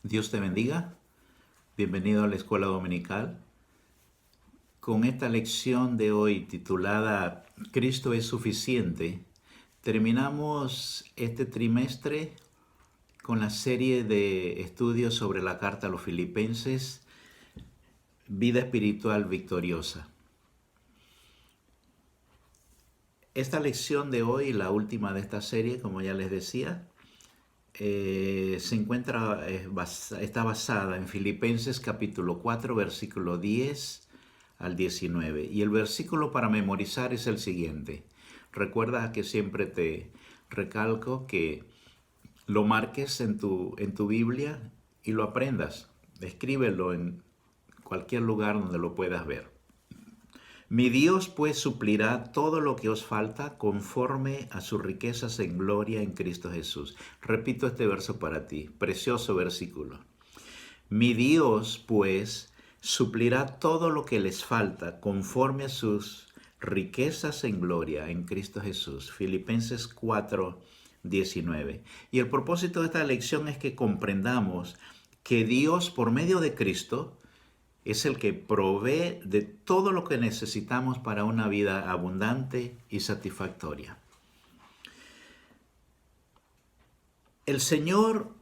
Dios te bendiga. Bienvenido a la escuela dominical. Con esta lección de hoy titulada Cristo es suficiente, terminamos este trimestre con la serie de estudios sobre la carta a los Filipenses, Vida espiritual victoriosa. Esta lección de hoy, la última de esta serie, como ya les decía, está basada en Filipenses capítulo 4, versículo 10 al 19. Y el versículo para memorizar es el siguiente. Recuerda que siempre te recalco que lo marques en tu Biblia y lo aprendas. Escríbelo en cualquier lugar donde lo puedas ver. Mi Dios pues suplirá todo lo que os falta conforme a sus riquezas en gloria en Cristo Jesús. Repito este verso para ti, precioso versículo. Mi Dios pues suplirá todo lo que les falta conforme a sus riquezas en gloria en Cristo Jesús. Filipenses 4, 19. Y el propósito de esta lección es que comprendamos que Dios por medio de Cristo es el que provee de todo lo que necesitamos para una vida abundante y satisfactoria. El Señor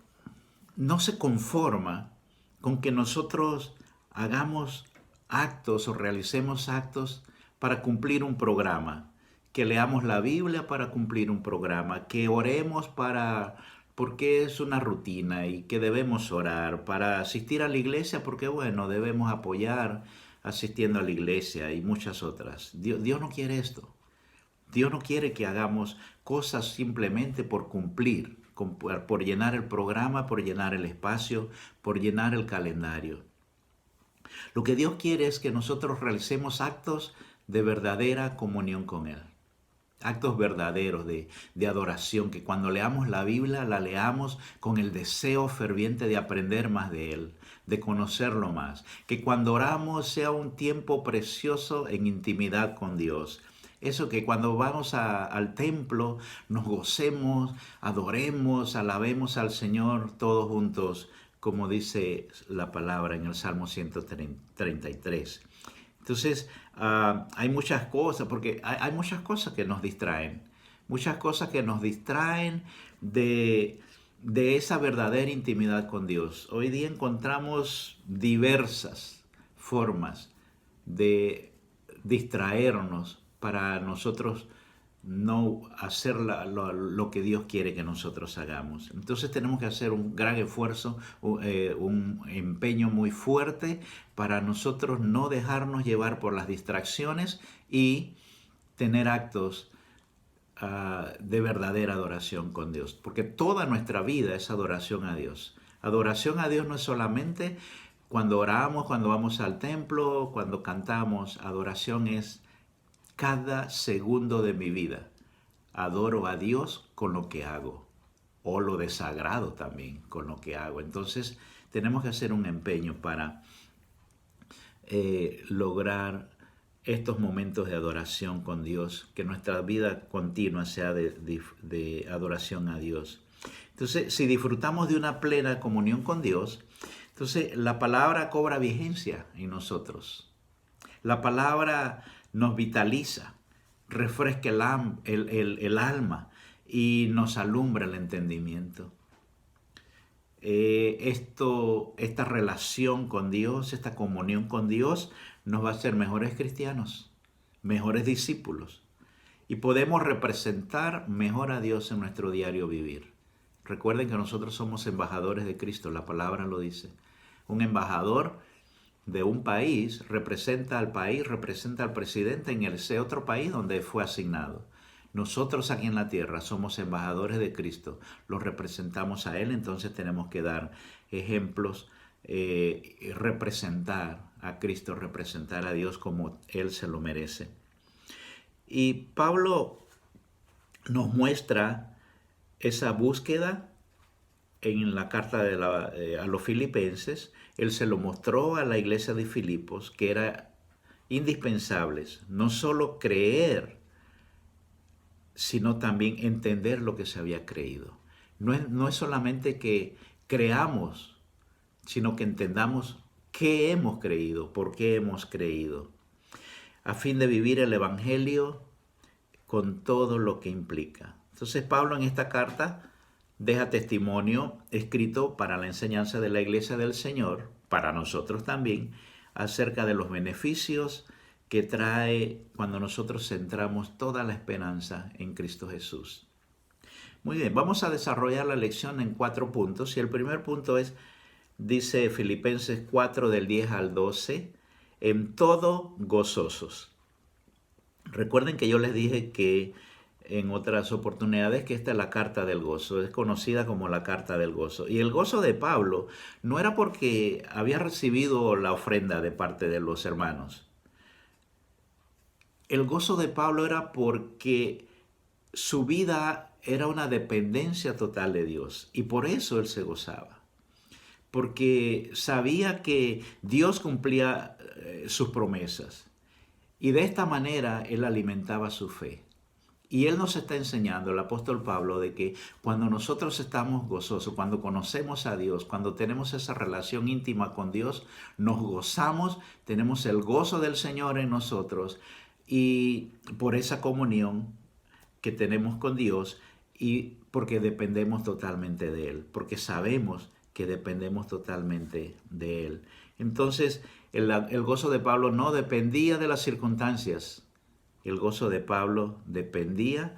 no se conforma con que nosotros hagamos actos o realicemos actos para cumplir un programa, que leamos la Biblia para cumplir un programa, que oremos porque es una rutina y que debemos orar, para asistir a la iglesia porque bueno, debemos apoyar asistiendo a la iglesia y muchas otras. Dios no quiere esto. Dios no quiere que hagamos cosas simplemente por cumplir, por llenar el programa, por llenar el espacio, por llenar el calendario. Lo que Dios quiere es que nosotros realicemos actos de verdadera comunión con Él. Actos verdaderos de adoración, que cuando leamos la Biblia la leamos con el deseo ferviente de aprender más de Él, de conocerlo más. Que cuando oramos sea un tiempo precioso en intimidad con Dios. Eso que cuando vamos al templo nos gocemos, adoremos, alabemos al Señor todos juntos, como dice la palabra en el Salmo 133. Entonces, hay muchas cosas, porque hay muchas cosas que nos distraen, muchas cosas que nos distraen de esa verdadera intimidad con Dios. Hoy día encontramos diversas formas de distraernos para nosotros no hacer lo que Dios quiere que nosotros hagamos. Entonces tenemos que hacer un gran esfuerzo, un empeño muy fuerte para nosotros no dejarnos llevar por las distracciones y tener actos de verdadera adoración con Dios. Porque toda nuestra vida es adoración a Dios. Adoración a Dios no es solamente cuando oramos, cuando vamos al templo, cuando cantamos. Adoración es cada segundo de mi vida. Adoro a Dios con lo que hago, o lo desagrado también con lo que hago. Entonces tenemos que hacer un empeño para lograr estos momentos de adoración con Dios, que nuestra vida continua sea de adoración a Dios. Entonces, si disfrutamos de una plena comunión con Dios, entonces la palabra cobra vigencia en nosotros. La palabra nos vitaliza, refresca el alma y nos alumbra el entendimiento. Esta relación con Dios, esta comunión con Dios, nos va a hacer mejores cristianos, mejores discípulos. Y podemos representar mejor a Dios en nuestro diario vivir. Recuerden que nosotros somos embajadores de Cristo, la palabra lo dice. Un embajador de un país representa al país, representa al presidente en ese otro país donde fue asignado. Nosotros aquí en la tierra somos embajadores de Cristo, los representamos a Él, entonces tenemos que dar ejemplos, representar a Cristo, representar a Dios como Él se lo merece. Y Pablo nos muestra esa búsqueda en la carta a los filipenses. Él se lo mostró a la iglesia de Filipos, que era indispensable no solo creer, sino también entender lo que se había creído. No es solamente que creamos sino que entendamos qué hemos creído, por qué hemos creído, a fin de vivir el Evangelio con todo lo que implica. Entonces Pablo en esta carta deja testimonio escrito para la enseñanza de la iglesia del Señor, para nosotros también, acerca de los beneficios que trae cuando nosotros centramos toda la esperanza en Cristo Jesús. Muy bien, vamos a desarrollar la lección en 4 puntos y el primer punto es, dice Filipenses 4 del 10 al 12, en todo gozosos. Recuerden que yo les dije que en otras oportunidades que esta es la carta del gozo, es conocida como la carta del gozo. Y el gozo de Pablo no era porque había recibido la ofrenda de parte de los hermanos. El gozo de Pablo era porque su vida era una dependencia total de Dios y por eso él se gozaba. Porque sabía que Dios cumplía sus promesas y de esta manera él alimentaba su fe. Y él nos está enseñando, el apóstol Pablo, de que cuando nosotros estamos gozosos, cuando conocemos a Dios, cuando tenemos esa relación íntima con Dios, nos gozamos, tenemos el gozo del Señor en nosotros y por esa comunión que tenemos con Dios y porque dependemos totalmente de Él, porque sabemos que dependemos totalmente de Él. Entonces, el gozo de Pablo no dependía de las circunstancias. El gozo de Pablo dependía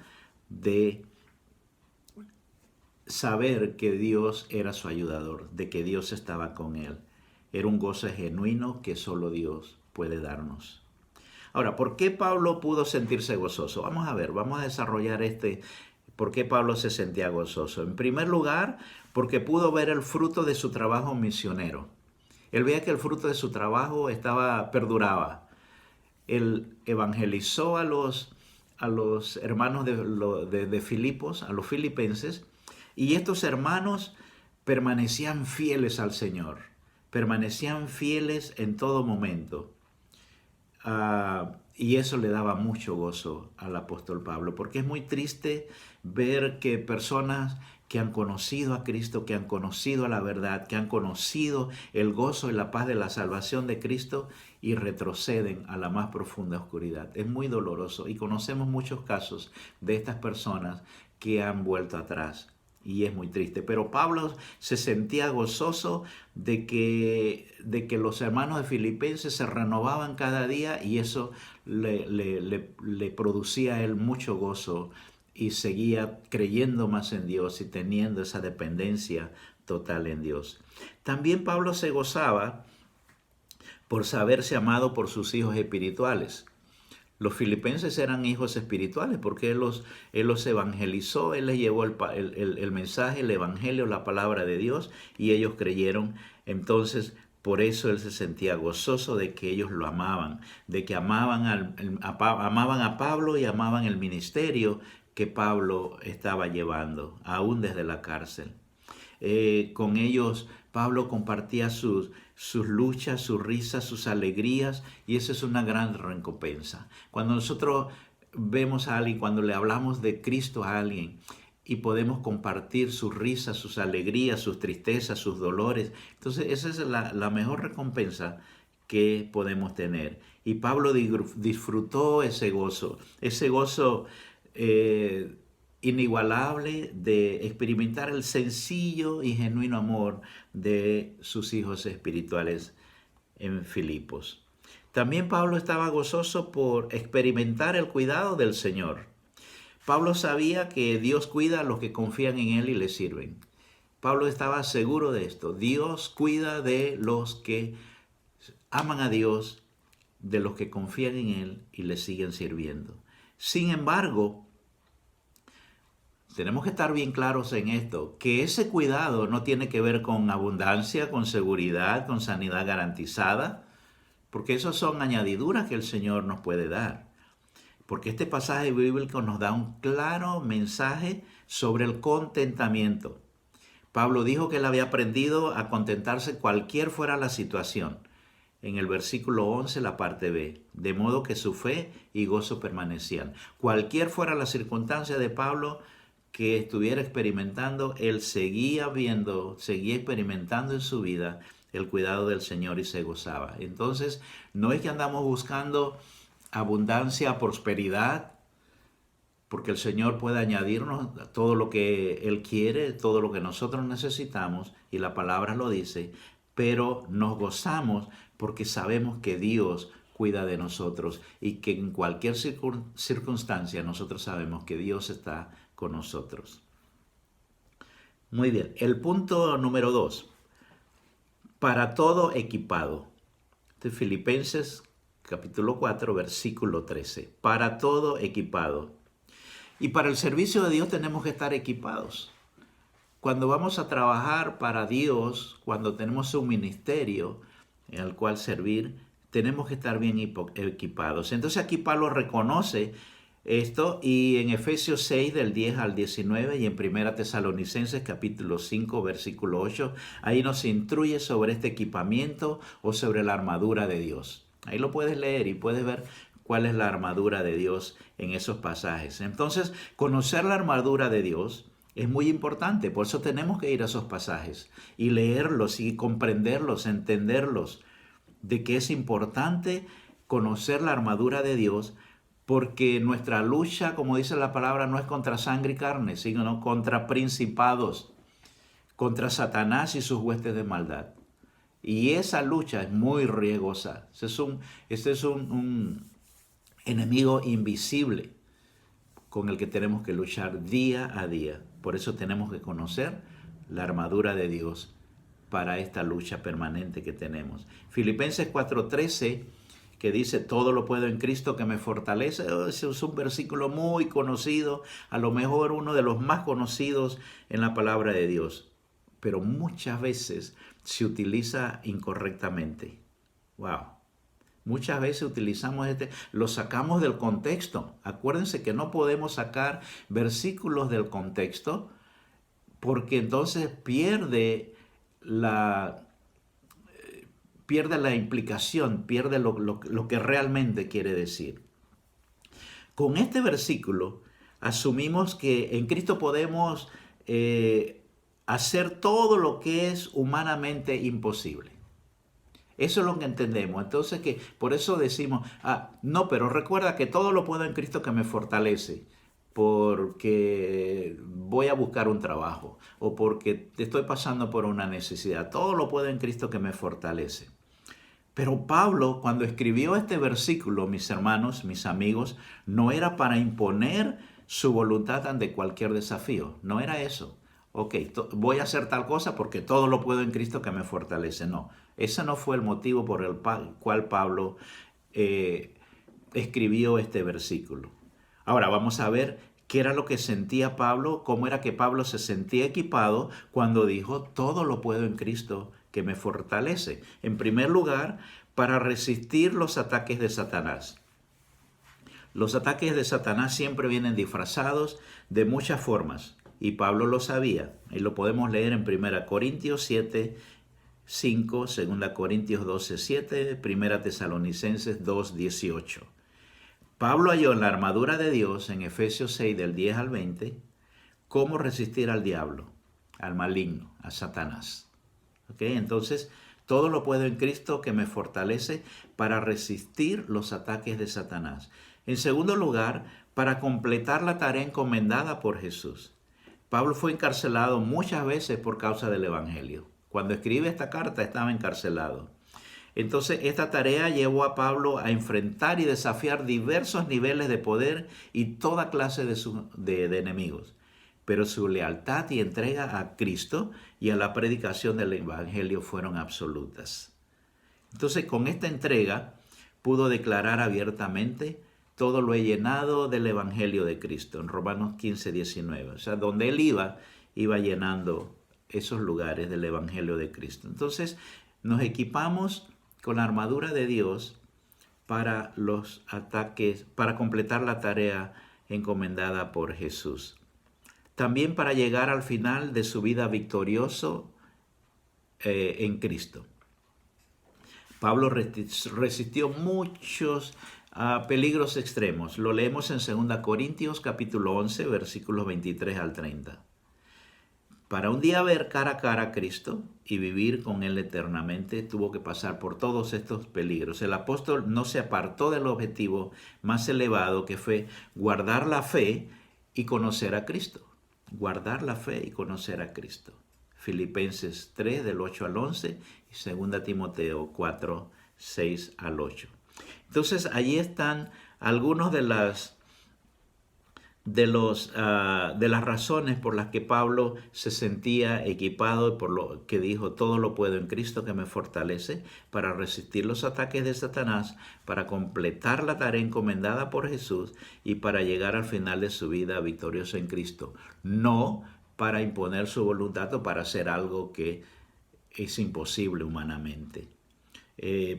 de saber que Dios era su ayudador, de que Dios estaba con él. Era un gozo genuino que solo Dios puede darnos. Ahora, ¿por qué Pablo pudo sentirse gozoso? Vamos a ver, vamos a desarrollar por qué Pablo se sentía gozoso. En primer lugar, porque pudo ver el fruto de su trabajo misionero. Él veía que el fruto de su trabajo perduraba. Él evangelizó a los hermanos de Filipos, a los filipenses, y estos hermanos permanecían fieles al Señor, permanecían fieles en todo momento. Y eso le daba mucho gozo al apóstol Pablo, porque es muy triste ver que personas que han conocido a Cristo, que han conocido a la verdad, que han conocido el gozo y la paz de la salvación de Cristo y retroceden a la más profunda oscuridad. Es muy doloroso y conocemos muchos casos de estas personas que han vuelto atrás y es muy triste. Pero Pablo se sentía gozoso de que los hermanos de Filipenses se renovaban cada día y eso le producía a él mucho gozo y seguía creyendo más en Dios y teniendo esa dependencia total en Dios. También Pablo se gozaba por saberse amado por sus hijos espirituales. Los filipenses eran hijos espirituales porque él los evangelizó, él les llevó el mensaje, el evangelio, la palabra de Dios y ellos creyeron. Entonces, por eso él se sentía gozoso de que ellos lo amaban, de que amaban a Pablo y amaban el ministerio que Pablo estaba llevando, aún desde la cárcel. Con ellos Pablo compartía sus luchas, sus risas, sus alegrías y esa es una gran recompensa. Cuando nosotros vemos a alguien, cuando le hablamos de Cristo a alguien y podemos compartir sus risas, sus alegrías, sus tristezas, sus dolores, entonces esa es la mejor recompensa que podemos tener. Y Pablo disfrutó ese gozo inigualable de experimentar el sencillo y genuino amor de sus hijos espirituales en Filipos. También Pablo estaba gozoso por experimentar el cuidado del Señor. Pablo sabía que Dios cuida a los que confían en Él y le sirven. Pablo estaba seguro de esto. Dios cuida de los que aman a Dios, de los que confían en Él y le siguen sirviendo. Sin embargo, tenemos que estar bien claros en esto, que ese cuidado no tiene que ver con abundancia, con seguridad, con sanidad garantizada, porque eso son añadiduras que el Señor nos puede dar. Porque este pasaje bíblico nos da un claro mensaje sobre el contentamiento. Pablo dijo que él había aprendido a contentarse cualquier fuera la situación. En el versículo 11, la parte B, de modo que su fe y gozo permanecían. Cualquier fuera la circunstancia de Pablo que estuviera experimentando, él seguía experimentando en su vida el cuidado del Señor y se gozaba. Entonces, no es que andamos buscando abundancia, prosperidad, porque el Señor puede añadirnos todo lo que Él quiere, todo lo que nosotros necesitamos, y la palabra lo dice, pero nos gozamos porque sabemos que Dios cuida de nosotros y que en cualquier circunstancia nosotros sabemos que Dios está con nosotros. Muy bien, el punto número 2, para todo equipado. De Filipenses capítulo 4, versículo 13, para todo equipado. Y para el servicio de Dios tenemos que estar equipados. Cuando vamos a trabajar para Dios, cuando tenemos un ministerio en el cual servir, tenemos que estar bien equipados. Entonces aquí Pablo reconoce esto y en Efesios 6 del 10 al 19 y en 1 Tesalonicenses capítulo 5 versículo 8, ahí nos instruye sobre este equipamiento o sobre la armadura de Dios. Ahí lo puedes leer y puedes ver cuál es la armadura de Dios en esos pasajes. Entonces, conocer la armadura de Dios es muy importante, por eso tenemos que ir a esos pasajes y leerlos y comprenderlos, entenderlos, de que es importante conocer la armadura de Dios, porque nuestra lucha, como dice la palabra, no es contra sangre y carne, sino contra principados, contra Satanás y sus huestes de maldad. Y esa lucha es muy riesgosa. Este es un enemigo invisible con el que tenemos que luchar día a día. Por eso tenemos que conocer la armadura de Dios para esta lucha permanente que tenemos. Filipenses 4:13, que dice, todo lo puedo en Cristo que me fortalece. Ese es un versículo muy conocido, a lo mejor uno de los más conocidos en la palabra de Dios, pero muchas veces se utiliza incorrectamente. Wow. Muchas veces utilizamos lo sacamos del contexto. Acuérdense que no podemos sacar versículos del contexto porque entonces pierde la implicación, pierde lo que realmente quiere decir. Con este versículo asumimos que en Cristo podemos hacer todo lo que es humanamente imposible. Eso es lo que entendemos. Entonces, que por eso decimos, no, pero recuerda que todo lo puedo en Cristo que me fortalece, porque voy a buscar un trabajo o porque estoy pasando por una necesidad. Todo lo puedo en Cristo que me fortalece. Pero Pablo, cuando escribió este versículo, mis hermanos, mis amigos, no era para imponer su voluntad ante cualquier desafío. No era eso. Ok, voy a hacer tal cosa porque todo lo puedo en Cristo que me fortalece. No, ese no fue el motivo por el cual Pablo escribió este versículo. Ahora vamos a ver qué era lo que sentía Pablo, cómo era que Pablo se sentía equipado cuando dijo, todo lo puedo en Cristo que me fortalece. En primer lugar, para resistir los ataques de Satanás. Los ataques de Satanás siempre vienen disfrazados de muchas formas. Y Pablo lo sabía, y lo podemos leer en 1 Corintios 7, 5, 2 Corintios 12, 7, 1 Tesalonicenses 2, 18. Pablo halló en la armadura de Dios, en Efesios 6, del 10 al 20, cómo resistir al diablo, al maligno, a Satanás. ¿Okay? Entonces, todo lo puedo en Cristo que me fortalece para resistir los ataques de Satanás. En segundo lugar, para completar la tarea encomendada por Jesús. Pablo fue encarcelado muchas veces por causa del Evangelio. Cuando escribe esta carta estaba encarcelado. Entonces esta tarea llevó a Pablo a enfrentar y desafiar diversos niveles de poder y toda clase de enemigos. Pero su lealtad y entrega a Cristo y a la predicación del Evangelio fueron absolutas. Entonces con esta entrega pudo declarar abiertamente, todo lo he llenado del Evangelio de Cristo, en Romanos 15, 19. O sea, donde él iba llenando esos lugares del Evangelio de Cristo. Entonces, nos equipamos con la armadura de Dios para los ataques, para completar la tarea encomendada por Jesús. También para llegar al final de su vida victorioso en Cristo. Pablo resistió muchos peligros extremos. Lo leemos en 2 Corintios capítulo 11, versículos 23 al 30. Para un día ver cara a cara a Cristo y vivir con Él eternamente, tuvo que pasar por todos estos peligros. El apóstol no se apartó del objetivo más elevado, que fue guardar la fe y conocer a Cristo. Guardar la fe y conocer a Cristo. Filipenses 3, del 8 al 11, y 2 Timoteo 4, 6 al 8. Entonces, allí están algunos de las razones por las que Pablo se sentía equipado, y por lo que dijo: todo lo puedo en Cristo que me fortalece, para resistir los ataques de Satanás, para completar la tarea encomendada por Jesús y para llegar al final de su vida victorioso en Cristo. No para imponer su voluntad o para hacer algo que es imposible humanamente.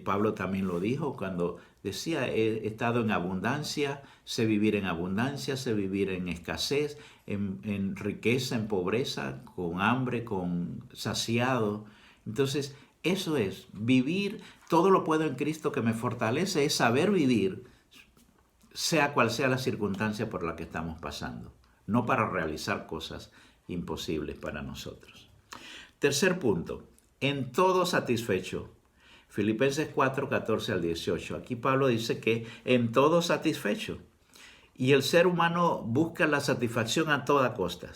Pablo también lo dijo cuando decía: he estado en abundancia, sé vivir en abundancia, sé vivir en escasez, en riqueza, en pobreza, con hambre, con saciado. Entonces, eso es vivir. Todo lo puedo en Cristo que me fortalece, es saber vivir, sea cual sea la circunstancia por la que estamos pasando, no para realizar cosas imposibles para nosotros. Tercer punto: en todo satisfecho. Filipenses 4, 14 al 18. Aquí Pablo dice que en todo satisfecho. Y el ser humano busca la satisfacción a toda costa.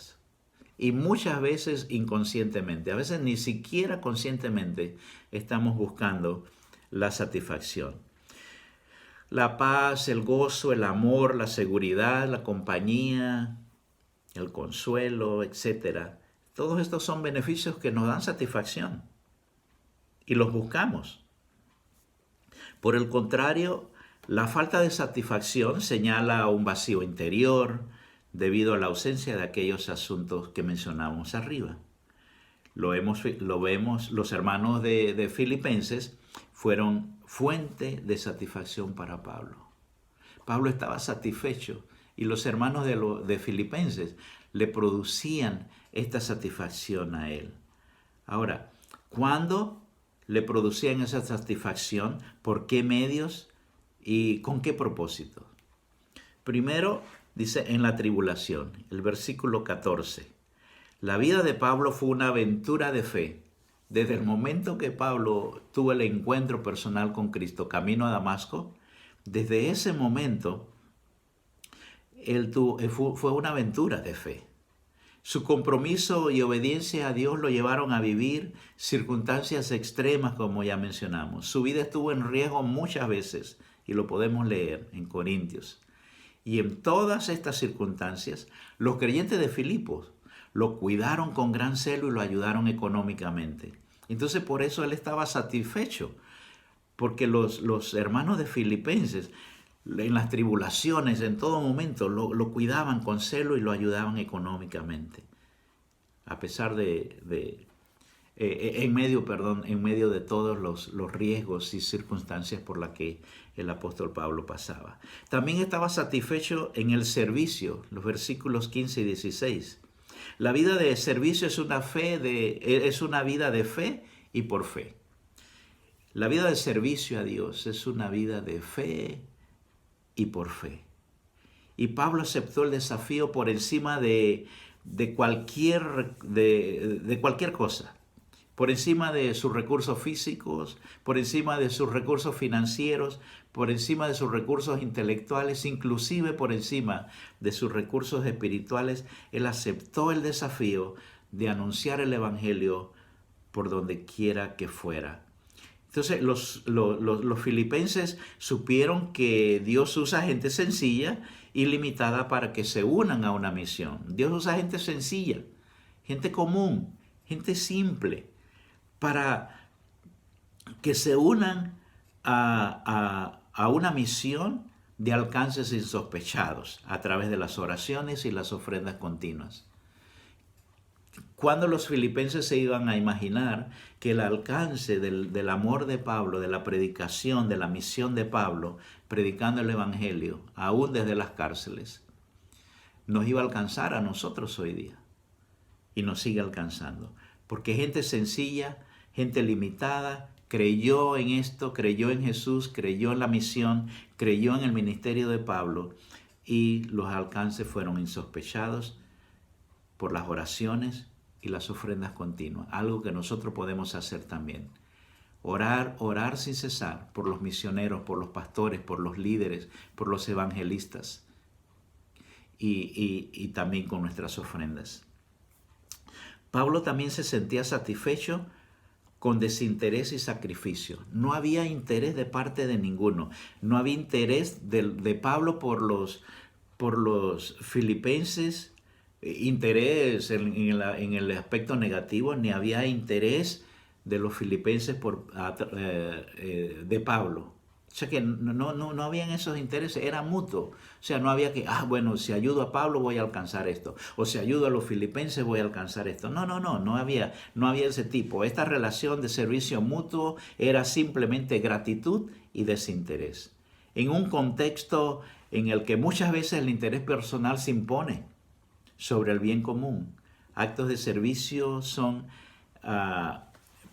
Y muchas veces inconscientemente, a veces ni siquiera conscientemente estamos buscando la satisfacción. La paz, el gozo, el amor, la seguridad, la compañía, el consuelo, etc. Todos estos son beneficios que nos dan satisfacción y los buscamos. Por el contrario, la falta de satisfacción señala un vacío interior debido a la ausencia de aquellos asuntos que mencionamos arriba. Lo vemos, los hermanos de Filipenses fueron fuente de satisfacción para Pablo. Pablo estaba satisfecho y los hermanos de Filipenses le producían esta satisfacción a él. Ahora, ¿cuándo le producían esa satisfacción? ¿Por qué medios? ¿Y con qué propósito? Primero, dice en la tribulación, el versículo 14. La vida de Pablo fue una aventura de fe. Desde el momento que Pablo tuvo el encuentro personal con Cristo, camino a Damasco, desde ese momento, fue una aventura de fe. Su compromiso y obediencia a Dios lo llevaron a vivir circunstancias extremas, como ya mencionamos. Su vida estuvo en riesgo muchas veces, y lo podemos leer en Corintios. Y en todas estas circunstancias, los creyentes de Filipos lo cuidaron con gran celo y lo ayudaron económicamente. Entonces, por eso él estaba satisfecho, porque los hermanos de Filipenses, en las tribulaciones, en todo momento, lo cuidaban con celo y lo ayudaban económicamente. A pesar en medio de todos los riesgos y circunstancias por las que el apóstol Pablo pasaba. También estaba satisfecho en el servicio, los versículos 15 y 16. La vida de servicio es una vida de fe y por fe. La vida de servicio a Dios es una vida de fe y por fe. Y Pablo aceptó el desafío por encima de cualquier cosa. Por encima de sus recursos físicos, por encima de sus recursos financieros, por encima de sus recursos intelectuales, inclusive por encima de sus recursos espirituales, él aceptó el desafío de anunciar el evangelio por donde quiera que fuera. Entonces los filipenses supieron que Dios usa gente sencilla y limitada para que se unan a una misión. Dios usa gente sencilla, gente común, gente simple, para que se unan a una misión de alcances insospechados a través de las oraciones y las ofrendas continuas. Cuando los filipenses se iban a imaginar que el alcance del amor de Pablo, de la predicación, de la misión de Pablo, predicando el evangelio, aún desde las cárceles, nos iba a alcanzar a nosotros hoy día? Y nos sigue alcanzando. Porque gente sencilla, gente limitada, creyó en esto, creyó en Jesús, creyó en la misión, creyó en el ministerio de Pablo, y los alcances fueron insospechados por las oraciones y las ofrendas continuas, algo que nosotros podemos hacer también. Orar sin cesar por los misioneros, por los pastores, por los líderes, por los evangelistas y también con nuestras ofrendas. Pablo también se sentía satisfecho con desinterés y sacrificio. No había interés de parte de ninguno. No había interés de Pablo por los filipenses, interés en el aspecto negativo, ni había interés de los filipenses de Pablo. O sea que no habían esos intereses, era mutuo. O sea, no había que, bueno, si ayudo a Pablo voy a alcanzar esto. O si ayudo a los filipenses voy a alcanzar esto. No había ese tipo. Esta relación de servicio mutuo era simplemente gratitud y desinterés. En un contexto en el que muchas veces el interés personal se impone sobre el bien común. Actos de servicio son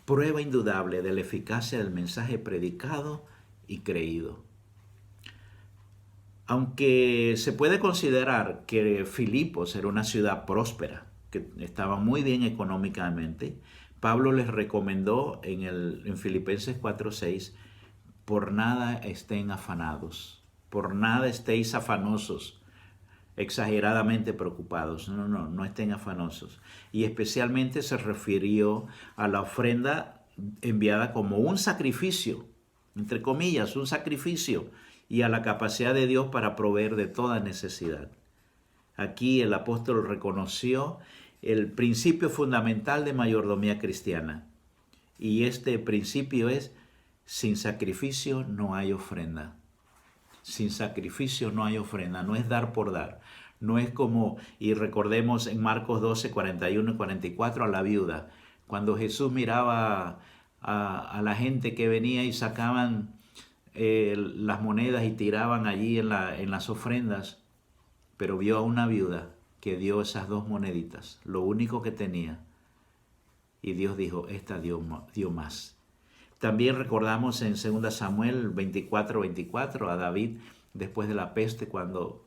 prueba indudable de la eficacia del mensaje predicado y creído. Aunque se puede considerar que Filipos era una ciudad próspera, que estaba muy bien económicamente, Pablo les recomendó en Filipenses 4:6, por nada estén afanados, por nada estéis afanosos, exageradamente preocupados. No estén afanosos. Y especialmente se refirió a la ofrenda enviada como un sacrificio, entre comillas, un sacrificio, y a la capacidad de Dios para proveer de toda necesidad. Aquí el apóstol reconoció el principio fundamental de mayordomía cristiana. Y este principio es: sin sacrificio no hay ofrenda. Sin sacrificio no hay ofrenda, no es dar por dar. No es como, y recordemos en Marcos 12, 41 y 44 a la viuda, cuando Jesús miraba a la gente que venía y sacaban las monedas y tiraban allí en las ofrendas, pero vio a una viuda que dio esas 2 moneditas, lo único que tenía, y Dios dijo, esta dio más. También recordamos en 2 Samuel 24 a David, después de la peste, cuando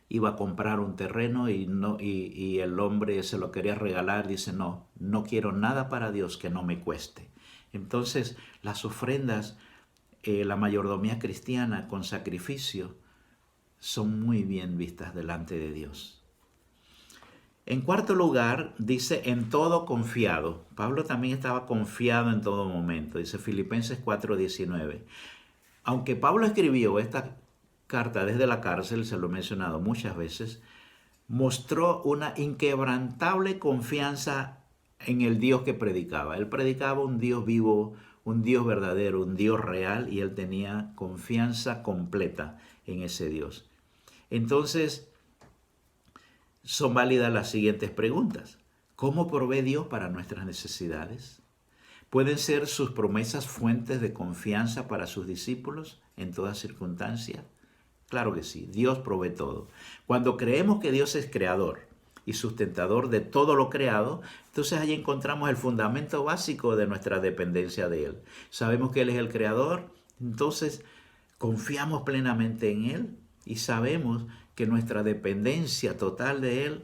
iba a comprar un terreno y el hombre se lo quería regalar, dice, no quiero nada para Dios que no me cueste. Entonces, las ofrendas, la mayordomía cristiana con sacrificio, son muy bien vistas delante de Dios. En cuarto lugar, dice, en todo confiado. Pablo también estaba confiado en todo momento. Dice Filipenses 4:19. Aunque Pablo escribió esta carta desde la cárcel, se lo he mencionado muchas veces, mostró una inquebrantable confianza en el Dios que predicaba. Él predicaba un Dios vivo, un Dios verdadero, un Dios real, y él tenía confianza completa en ese Dios. Entonces, son válidas las siguientes preguntas. ¿Cómo provee Dios para nuestras necesidades? ¿Pueden ser sus promesas fuentes de confianza para sus discípulos en toda circunstancia? Claro que sí, Dios provee todo. Cuando creemos que Dios es creador y sustentador de todo lo creado, entonces ahí encontramos el fundamento básico de nuestra dependencia de Él. Sabemos que Él es el creador, entonces confiamos plenamente en Él y sabemos que nuestra dependencia total de Él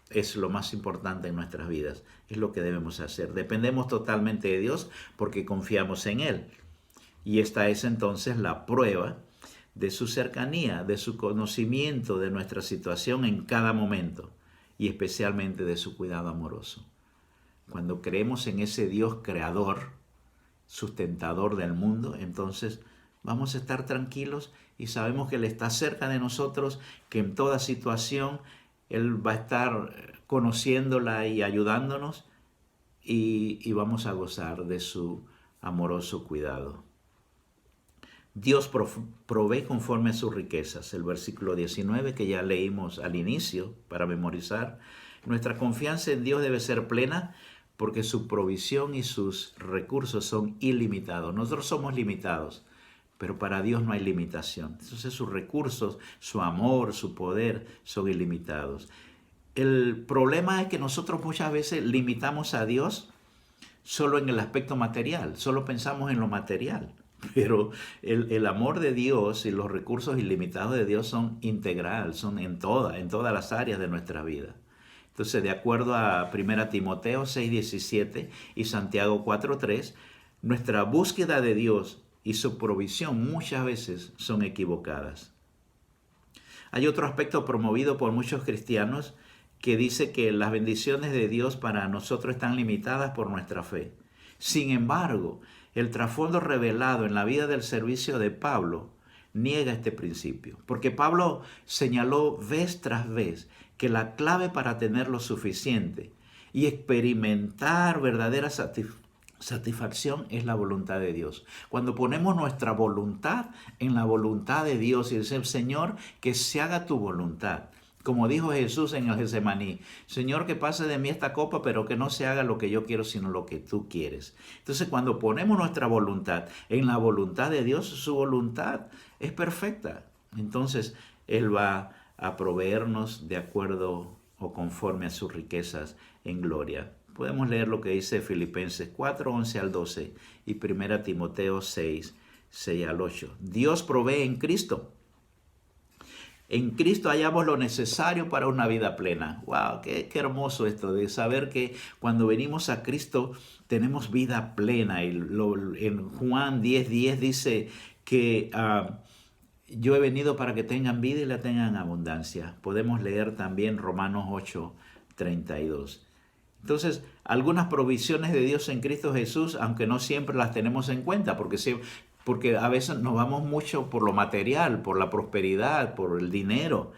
es lo más importante en nuestras vidas. Es lo que debemos hacer. Dependemos totalmente de Dios porque confiamos en Él. Y esta es entonces la prueba de su cercanía, de su conocimiento de nuestra situación en cada momento y especialmente de su cuidado amoroso. Cuando creemos en ese Dios creador, sustentador del mundo, entonces vamos a estar tranquilos y sabemos que Él está cerca de nosotros, que en toda situación Él va a estar conociéndola y ayudándonos y vamos a gozar de su amoroso cuidado. Dios provee conforme a sus riquezas. El versículo 19 que ya leímos al inicio para memorizar. Nuestra confianza en Dios debe ser plena porque su provisión y sus recursos son ilimitados. Nosotros somos limitados, pero para Dios no hay limitación. Entonces sus recursos, su amor, su poder son ilimitados. El problema es que nosotros muchas veces limitamos a Dios solo en el aspecto material, solo pensamos en lo material. Pero el amor de Dios y los recursos ilimitados de Dios son integral, son en todas las áreas de nuestra vida. Entonces, de acuerdo a 1 Timoteo 6:17 y Santiago 4:3, nuestra búsqueda de Dios y su provisión muchas veces son equivocadas. Hay otro aspecto promovido por muchos cristianos que dice que las bendiciones de Dios para nosotros están limitadas por nuestra fe. Sin embargo, el trasfondo revelado en la vida del servicio de Pablo niega este principio, porque Pablo señaló vez tras vez que la clave para tener lo suficiente y experimentar verdadera satisfacción es la voluntad de Dios. Cuando ponemos nuestra voluntad en la voluntad de Dios y decimos, Señor, que se haga tu voluntad. Como dijo Jesús en el Getsemaní, Señor, que pase de mí esta copa, pero que no se haga lo que yo quiero, sino lo que tú quieres. Entonces, cuando ponemos nuestra voluntad en la voluntad de Dios, su voluntad es perfecta. Entonces, Él va a proveernos de acuerdo o conforme a sus riquezas en gloria. Podemos leer lo que dice Filipenses 4, 11 al 12 y 1 Timoteo 6, 6 al 8. Dios provee en Cristo. En Cristo hallamos lo necesario para una vida plena. ¡Wow! Qué hermoso esto de saber que cuando venimos a Cristo tenemos vida plena. En Juan 10:10 dice que yo he venido para que tengan vida y la tengan en abundancia. Podemos leer también Romanos 8:32. Entonces, algunas provisiones de Dios en Cristo Jesús, aunque no siempre las tenemos en cuenta, porque a veces nos vamos mucho por lo material, por la prosperidad, por el dinero.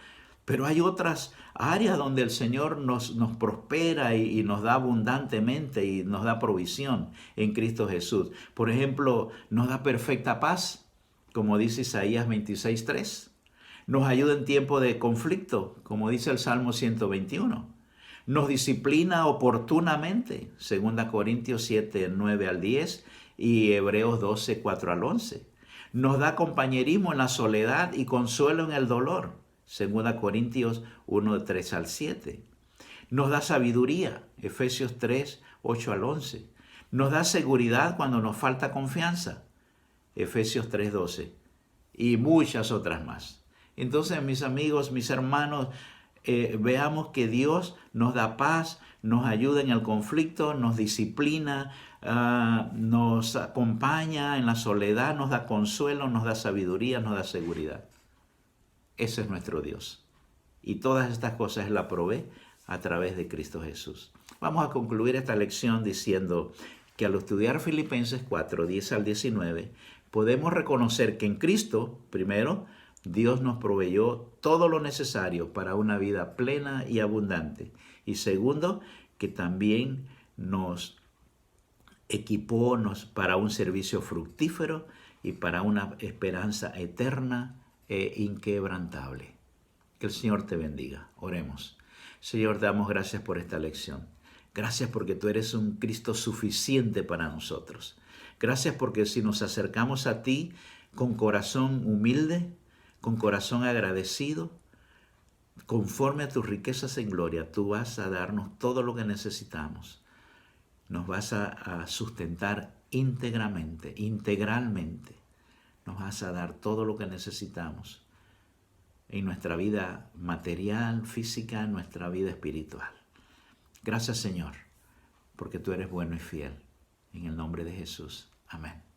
Pero hay otras áreas donde el Señor nos prospera y nos da abundantemente y nos da provisión en Cristo Jesús. Por ejemplo, nos da perfecta paz, como dice Isaías 26:3. Nos ayuda en tiempo de conflicto, como dice el Salmo 121. Nos disciplina oportunamente, 2 Corintios 7, 9 al 10 y Hebreos 12, 4 al 11. Nos da compañerismo en la soledad y consuelo en el dolor, 2 Corintios 1, 3 al 7. Nos da sabiduría, Efesios 3, 8 al 11. Nos da seguridad cuando nos falta confianza, Efesios 3, 12. Y muchas otras más. Entonces, mis amigos, mis hermanos, veamos que Dios nos da paz, nos ayuda en el conflicto, nos disciplina, nos acompaña en la soledad, nos da consuelo, nos da sabiduría, nos da seguridad. Ese es nuestro Dios. Y todas estas cosas Él las provee a través de Cristo Jesús. Vamos a concluir esta lección diciendo que al estudiar Filipenses 4, 10 al 19, podemos reconocer que en Cristo, primero, Dios nos proveyó todo lo necesario para una vida plena y abundante. Y segundo, que también nos equipó para un servicio fructífero y para una esperanza eterna e inquebrantable. Que el Señor te bendiga. Oremos. Señor, te damos gracias por esta lección. Gracias porque tú eres un Cristo suficiente para nosotros. Gracias porque si nos acercamos a ti con corazón humilde, con corazón agradecido, conforme a tus riquezas en gloria, tú vas a darnos todo lo que necesitamos. Nos vas a sustentar íntegramente, integralmente. Nos vas a dar todo lo que necesitamos en nuestra vida material, física, en nuestra vida espiritual. Gracias, Señor, porque tú eres bueno y fiel. En el nombre de Jesús. Amén.